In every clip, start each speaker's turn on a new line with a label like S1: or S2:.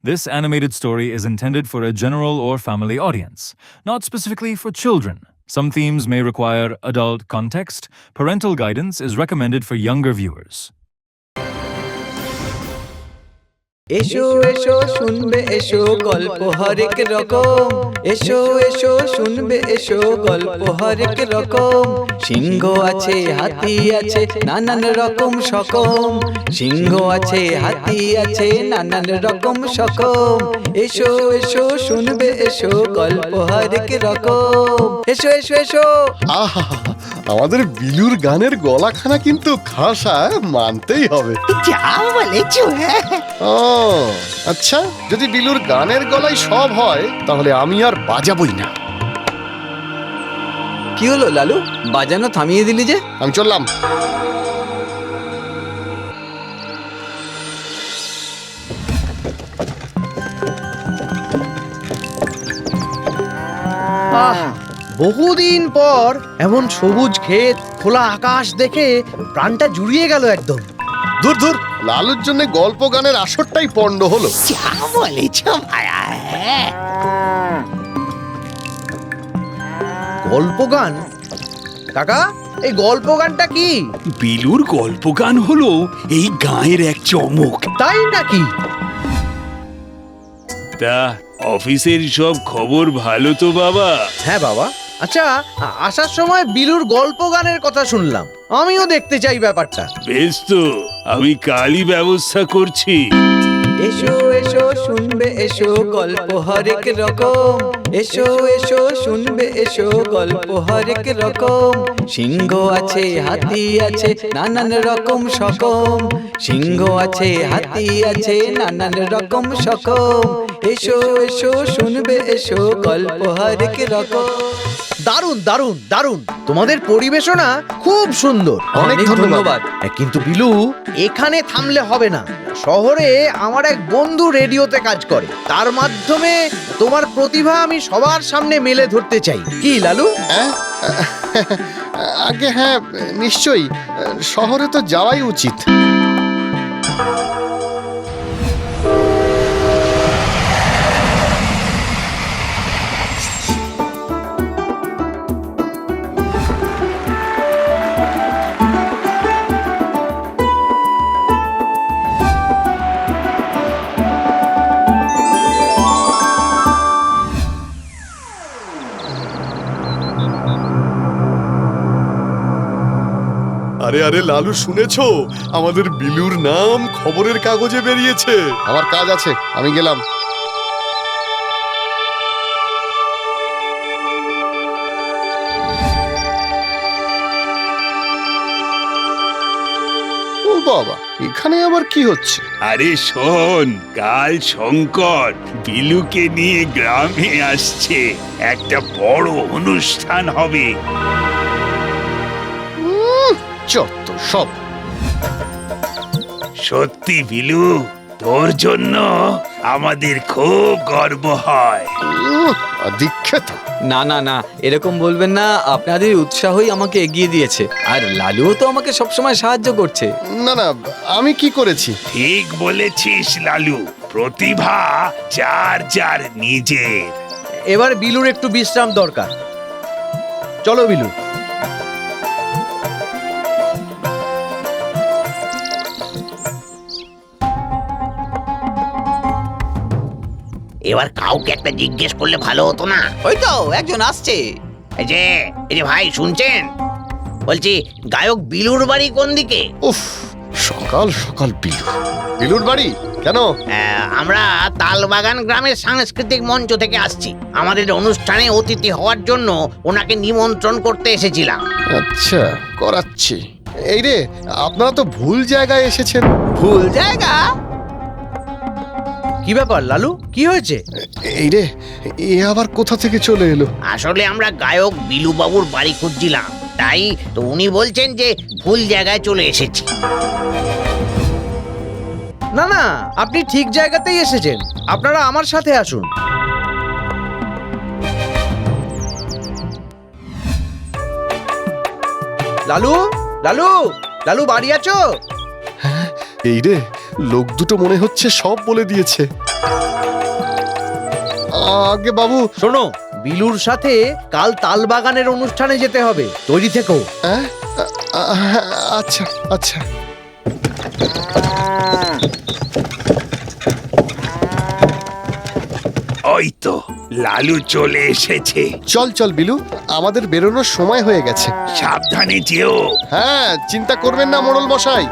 S1: This animated story is intended for a general or family audience, not specifically for children. Some themes may require adult context. Parental guidance is recommended for younger viewers.
S2: এসো এসো শুনবে এসো গল্প হরেক রকম এসো এসো শুনবে এসো গল্প হরেক রকম সিংহ আছে হাতি আছে নানান রকম সকম সিংহ আছে হাতি আছে নানান রকম সকম এসো এসো শুনবে এসো গল্প হরেক রকম এসো এসো এসো।
S3: আহা, আমাদের বিলুর গানের গলাখানা কিন্তু খাসা, মানতেই হবে।
S4: যা বলেছো।
S3: ও আচ্ছা, যদি বিলুর গানের গলায় সব হয় তাহলে আমি আর বাজাবই না।
S2: কি হলো লালু, বাজানো থামিয়ে দিলি যে?
S3: আমি চললাম।
S4: বহুদিন পর এমন সবুজ ক্ষেত, খোলা আকাশ দেখে প্রাণটা জুড়িয়ে গেল একদম।
S3: দূর দূর, লালুর জন্য গল্প গানের আসরটাই পণ্ড হলো।
S4: যা বলেছো ভাইয়া। গল্প গান? কাকা, এই গল্প গানটা কি?
S5: বিলুর গল্প গান হলো এই গাঁয়ের এক চমক।
S4: তাই নাকি?
S5: তা অফিসের সব খবর ভালো তো বাবা?
S4: হ্যাঁ বাবা। আচ্ছা, আসার সময় বিলুর গল্প গানের কথা শুনলাম, আমিও দেখতে চাই ব্যাপারটা।
S5: বেশ তো, আমি কালই ব্যবস্থা করছি।
S2: এসো এসো শুনবে এসো গল্প হরেক রকম এসো এসো শুনবে এসো গল্প হরেক রকম সিংহ আছে হাতি আছে নানান রকম সকম সিংহ আছে হাতি আছে নানান রকম সকম এসো এসো শুনবে এসো গল্প হরেক রকম।
S4: দারুণ দারুণ দারুণ, তোমাদের পরিবেশনা খুব সুন্দর।
S2: অনেক ধন্যবাদ।
S4: কিন্তু বিলু, এখানে থামলে হবে না। শহরে আমার এক বন্ধু রেডিওতে কাজ করে, তার মাধ্যমে তোমার প্রতিভা আমি সবার সামনে মেলে ধরতে চাই। কি লালু?
S3: আগে হ্যাঁ, নিশ্চয়ই, শহরে তো যাওয়াই উচিত।
S6: আরে আরে লালু, শুনেছো? আমাদের বিলুর নাম খবরের কাগজে বেরিয়েছে।
S3: আমার কাজ আছে, আমি গেলাম। ও বাবা, এখানে আবার কি হচ্ছে?
S5: আরে শোন, কাল শঙ্কর বিলুকে নিয়ে গ্রামে আসছে, একটা বড় অনুষ্ঠান হবে।
S3: যত সব।
S5: সত্যি বিলু, তোর জন্য আমাদের খুব গর্ব হয়।
S3: দীক্ষিত।
S2: না না না, এরকম বলবেন না, আপনাদের উৎসাহই আমাকে এগিয়ে দিয়েছে, আর লালুও তো আমাকে সবসময় সাহায্য করছে।
S3: না না, আমি কি করেছি?
S5: ঠিক বলেছিস লালু, প্রতিভা যার যার নিজের।
S4: এবার বিলুর একটু বিশ্রাম দরকার। চলো বিলু।
S7: এবার কাউকে একটা জিজ্ঞেস করলে ভালো হতো না?
S2: ওই তো একজন আসছে।
S7: এই যে ভাই, শুনছেন? বলছি, গায়ক বিলুর বাড়ি কোন দিকে?
S3: উফ, সকাল সকাল বিলুর বাড়ি কেন?
S7: আমরা তালবাগান গ্রামের সাংস্কৃতিক মঞ্চ থেকে আসছি। আমাদের অনুষ্ঠানে অতিথি হওয়ার জন্য ওনাকে নিমন্ত্রণ করতে এসেছিলাম।
S3: আচ্ছা, করাচ্ছি। এই রে, আপনারা তো ভুল জায়গায় এসেছেন।
S2: ভুল জায়গা?
S4: কি ব্যাপার লালু, কি হয়েছে?
S3: এই রে, এ আবার কোথা থেকে চলে এলো?
S7: আসলে আমরা গায়ক বিলু বাবুর বাড়ি খুঁজছিলাম, তাই তো উনি বলছেন যে ভুল জায়গায় চলে এসেছি।
S4: না না, আপনি ঠিক জায়গাতেই এসেছেন। আপনারা আমার সাথে আসুন। লালু, লালু, লালু, বাড়ি আছো?
S3: এই রে, লোক দুটো মনে হচ্ছে সব বলে দিয়েছে। আগে বাবু।
S4: শোনো, বিলুর সাথে কাল তালবাগানের অনুষ্ঠানে যেতে হবে, তৈরি থেকো।
S3: হ্যাঁ? আচ্ছা আচ্ছা।
S5: ওই তো লালু চলে এসেছে।
S3: চল চল বিলু, আমাদের বেরোনোর সময় হয়ে গেছে।
S5: সাবধানে যেও।
S3: হ্যাঁ, চিন্তা করবেন না মোড়ল মশাই।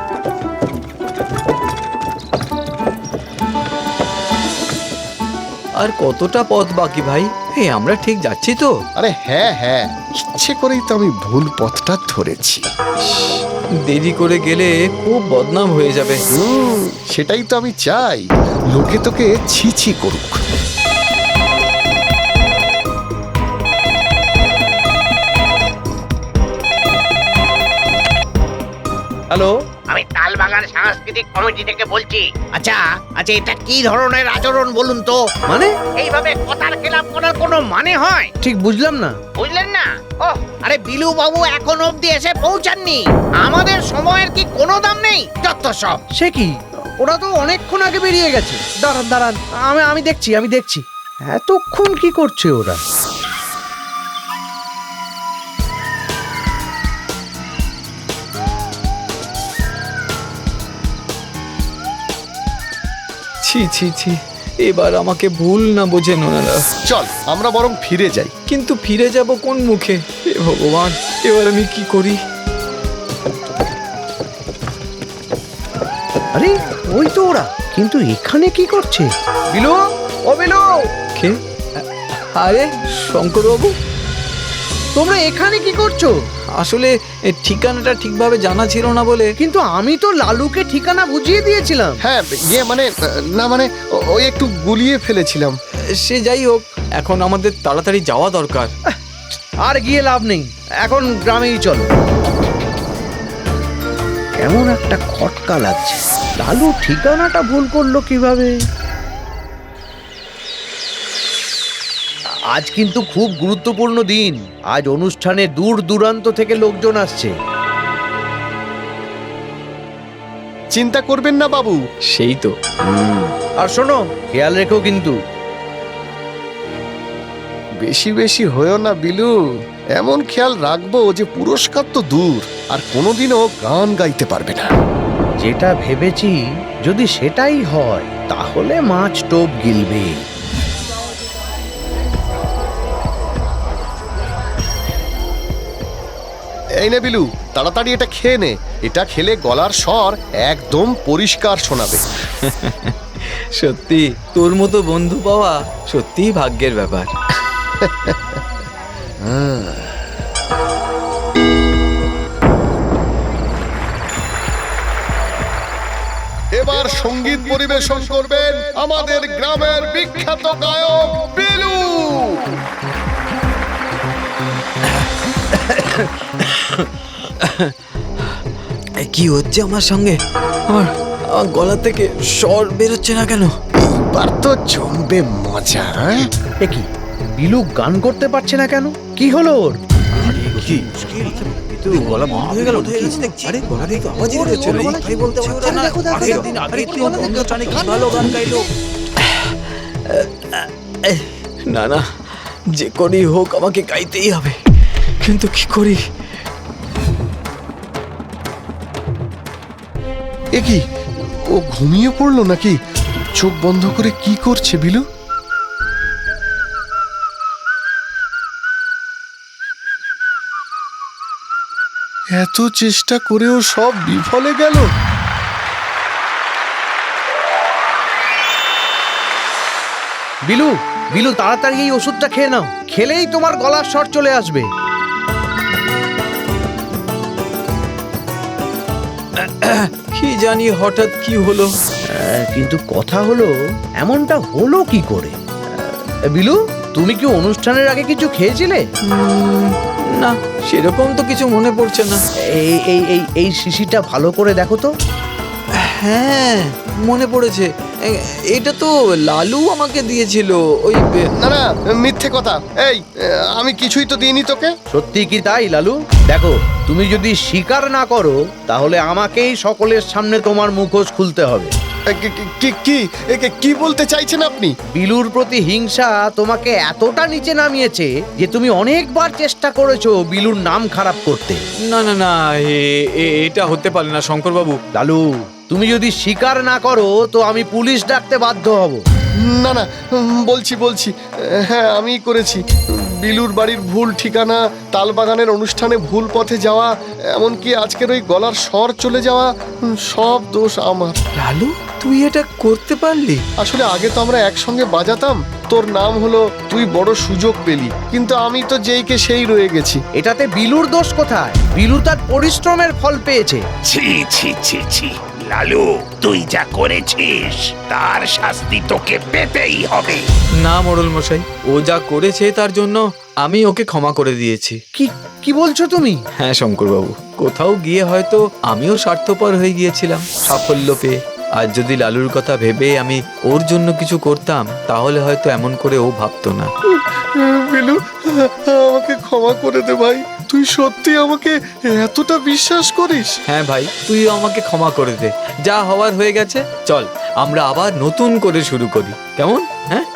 S2: আর কতটা পথ বাকি ভাই? আমরা ঠিক যাচ্ছি তো?
S3: আরে হ্যাঁ হ্যাঁ, ইচ্ছে করেই তো আমি ভুল পথটা ধরেছি।
S2: দেরি করে গেলে খুব বদনাম হয়ে যাবে।
S3: সেটাই তো আমি চাই, লোকে তোকে ছি ছি করুক।
S4: হ্যালো,
S7: আমি তালবাগান সাংস্কৃতিক কমিটি থেকে বলছি। আচ্ছা আচ্ছা, এটা কি ধরনের আচরণ বলুন তো?
S4: মানে
S7: এইভাবে কথার খেলাপ করার কোনো মানে হয়?
S4: ঠিক বুঝলাম না।
S7: বুঝলেন না? ওহ, আরে বিলু বাবু এখন অবধি এসে পৌঁছাননি। আমাদের সময়ের কি কোনো দাম নেই? যত সব।
S4: সে কি, ওরা তো অনেকক্ষণ আগে বেরিয়ে গেছে। দাঁড়ান দাঁড়ান, আমি দেখছি এতক্ষণ কি করছে ওরা?
S2: ছি ছি ছি, এবার আমাকে ভুল না বোঝেন ওনারা।
S3: চল আমরা বরং ফিরে যাই।
S2: কিন্তু ফিরে যাব কোন মুখে? হে ভগবান, এবার আমি কি করি?
S4: আরে ওই তো ওরা, কিন্তু এখানে কি করছে? বিলু, ও বিলু,
S2: কে? আরে শঙ্করবাবু,
S4: তোমরা এখানে কি করছো?
S2: আসলে ঠিকানাটা ঠিকভাবে জানা ছিল না বলে।
S4: কিন্তু আমি তো লালুকে ঠিকানা বুঝিয়ে দিয়েছিলাম।
S3: হ্যাঁ মানে না মানে ওই একটু গুলিয়ে ফেলেছিলাম।
S2: সে যাই হোক, এখন আমাদের তাড়াতাড়ি যাওয়া দরকার।
S4: আর গিয়ে লাভ নেই, এখন গ্রামেই চলো। কেমন একটা খটকা লাগছে, লালু ঠিকানাটা ভুল করলো কিভাবে? আজ কিন্তু খুব গুরুত্বপূর্ণ দিন। আজ অনুষ্ঠানে দূর দূরান্ত থেকে লোকজন আসছে।
S3: চিন্তা করবেন না বাবু।
S2: সেই তো।
S4: আর শোনো, খেয়াল রেখো কিন্তু।
S3: বেশি বেশি হয়েও না বিলু, এমন খেয়াল রাখবো যে পুরস্কার তো দূর, আর কোনোদিনও গান গাইতে পারবে না।
S4: যেটা ভেবেছি যদি সেটাই হয়, তাহলে মাছ টোপ গিলবে।
S3: এই নে বিলু, তাড়াতাড়ি এটা খেয়ে নে। এটা খেলে গলার স্বর একদম পরিষ্কার শোনাবে।
S2: সত্যি তোর মতো বন্ধু পাওয়া সত্যিই ভাগ্যের ব্যাপার।
S3: এবার সঙ্গীত পরিবেশন করবেন আমাদের গ্রামের বিখ্যাত গায়ক বিলু।
S2: কি হচ্ছে আমার সঙ্গে? আমার গলা থেকে স্বর বেরোচ্ছে না কেন?
S3: এবার তো জমবে মজা।
S4: এ কি, বিলু গান করতে পারছে না কেন? কি হলো ওর?
S2: গলা বন্ধ হয়ে গেল। আরে গলা দিয়ে তো আওয়াজই বেরোচ্ছে না। তাই বলতে পারছে না। আগের দিন অনুষ্ঠানে কি ভালো গান গাইলো। না না, যে করেই হোক আমাকে গাইতেই হবে। কিন্তু কি করি?
S3: এ কি, ও ঘুমিয়ে পড়লো নাকি? চোখ বন্ধ করে কি করছে বিলু? এত চেষ্টা করেও সব বিফলে গেল।
S4: বিলু, বিলু তাড়াতাড়ি এই ওষুধটা খেয়ে নাও, খেলেই তোমার গলার স্বর চলে আসবে।
S2: কি জানি হঠাৎ কি হলো।
S4: কিন্তু কথা হলো, এমনটা হলো কি করে? বিলু, তুমি কি অনুষ্ঠানের আগে কিছু খেয়েছিলে?
S2: না, সেরকম তো কিছু মনে পড়ছে না।
S4: এই এই এই এই শিশিটা ভালো করে দেখো তো।
S2: হ্যাঁ, মনে পড়েছে। এটা তো লালু আমাকে দিয়েছিল ওই
S3: না না, মিথ্যে কথা। এই আমি কিছুই তো দিইনি তোকে।
S4: সত্যি কি তাই লালু? দেখো, তুমি যদি স্বীকার না করো তাহলে আমাকেই সকলের সামনে তোমার মুখোশ খুলতে হবে।
S3: কি বলতে চাইছেন আপনি?
S4: বিলুর প্রতি হিংসা তোমাকে এতটা নিচে নামিয়েছে যে তুমি অনেকবার চেষ্টা করেছো বিলুর নাম খারাপ করতে।
S2: না না না, এটা হতে পারে না শঙ্করবাবু।
S4: লালু, তুমি যদি স্বীকার না করো তো আমি পুলিশ ডাকতে বাধ্য হব।
S3: না না, বলছি হ্যাঁ আমি করেছি। বিলুর বাড়ির ভুল ঠিকানা, তালবাগানের অনুষ্ঠানে ভুল পথে যাওয়া, এমনকি আজকের ওই গলার স্বর চলে যাওয়া, সব দোষ আমার।
S2: লালু, তুই এটা করতে পারলি?
S3: আসলে আগে তো আমরা একসঙ্গে বাজাতাম, তোর নাম হলো, তুই বড় সুযোগ পেলি, কিন্তু আমি তো যেইকে সেই রয়ে গেছি।
S4: এটাতে বিলুর দোষ কোথায়? বিলু তার পরিশ্রমের ফল পেয়েছে।
S5: ছি ছি ছি ছি, লালু তুই যা করেছিস তার শাস্তি তোকে পেতেই হবে।
S2: না মোড়ল মশাই, ও যা করেছে তার জন্য আমি ওকে ক্ষমা করে দিয়েছি।
S4: কি কি বলছো তুমি?
S2: হ্যাঁ শঙ্করবাবু, কোথাও গিয়ে হয়তো আমিও স্বার্থপর হয়ে গিয়েছিলাম সাফল্য পেয়ে। আর যদি লালুর কথা ভেবে আমি ওর জন্য কিছু করতাম তাহলে হয়তো এমন করে ও ভাবতো না।
S3: বিলু, আমাকে ক্ষমা করে দে ভাই। তুই সত্যি আমাকে এতটা বিশ্বাস করিস?
S2: হ্যাঁ ভাই, তুইও আমাকে ক্ষমা করে দে। যা হওয়ার হয়ে গেছে, চল আমরা আবার নতুন করে শুরু করি, কেমন? হ্যাঁ।